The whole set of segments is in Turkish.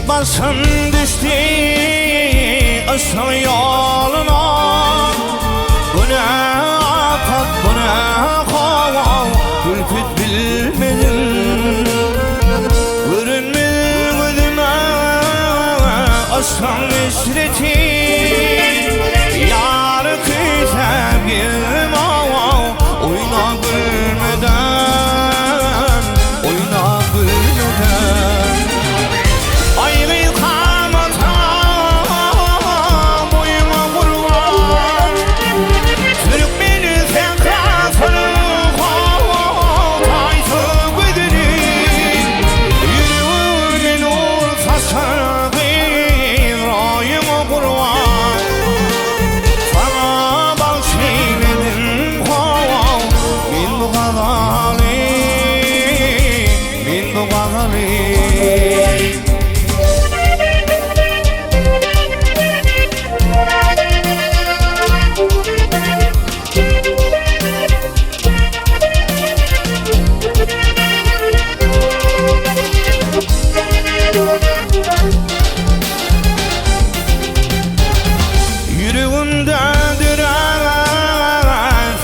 Başım düştü ışık yoluna. Bu ne afet, bu ne hava, ürküt bilmedim. Görünmez gözüme aşkın işreti. Yar kıysa bir mava, oyna gülmeden, oyna gülmeden. Ayrı kalmasa boyuma kurban, Türkmeni sen kasını taysı güdünü. Yüreğimin olsa sargın rayıma kurban. Sana bağışlaydım min bu kadari, min bu kadari. Yüreğimde dürer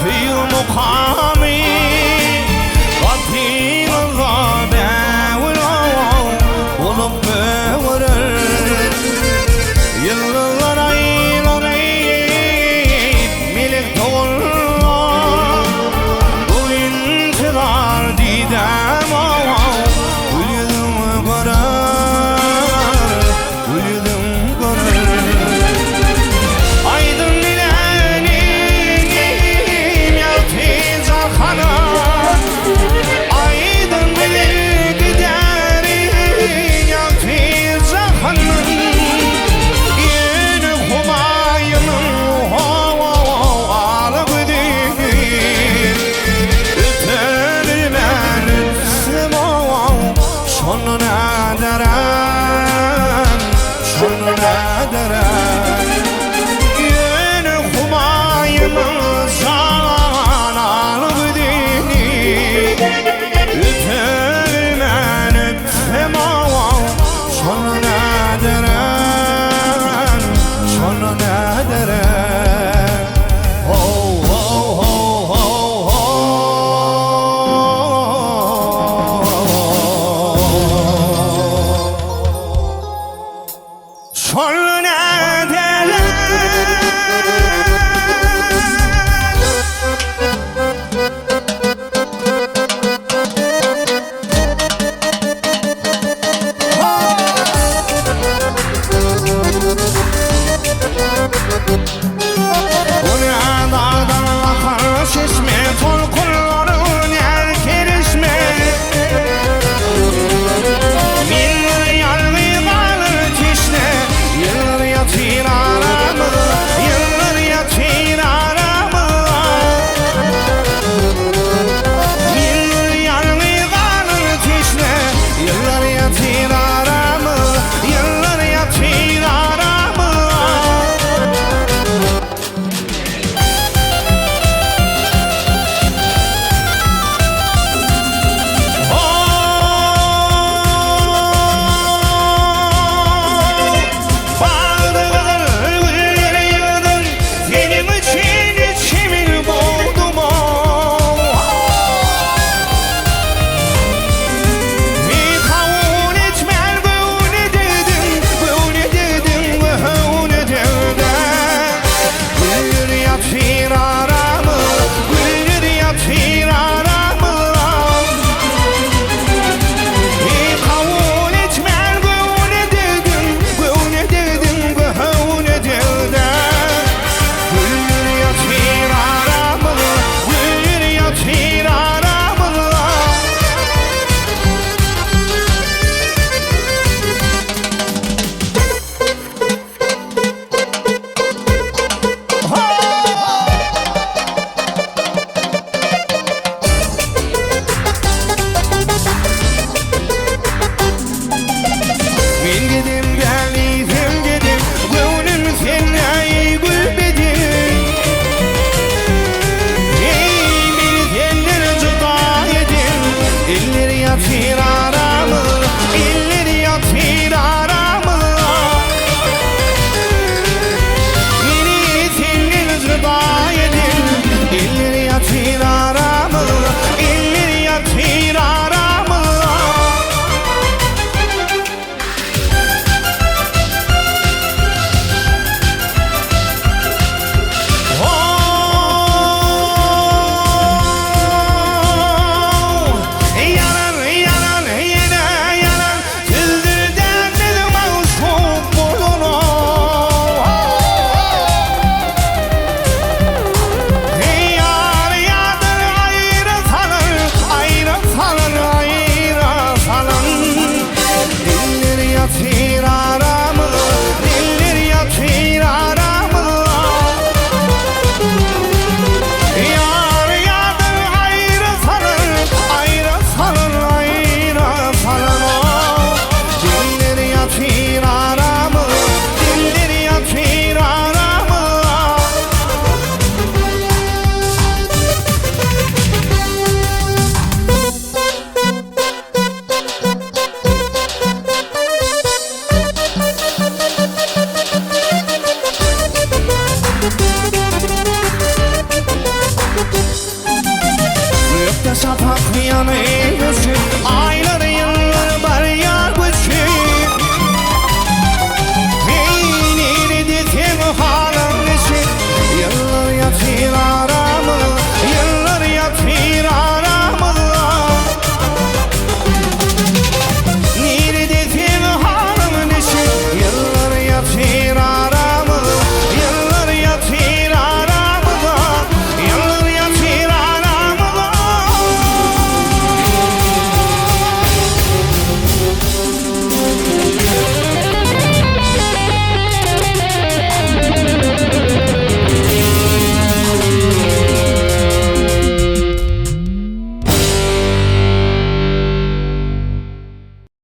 fi mukami, Rabbim Rabbe olup böğürür. Yıllar aylar melek doğurlar, bu intizar didem gülüdüm görür, gülüdüm görür. Aydın dilenim yaltizar hana, aydın bilir giderin yaltizar hana. Yeni humayının ağlı güdünü, öterim ben üstüm sonuna deren, sonuna deren. Yeni humayımız ağlı güdünü, öterim ben üstüm sonuna deren, sonuna deren. Ho ho ho ho ho. Sonuna deren.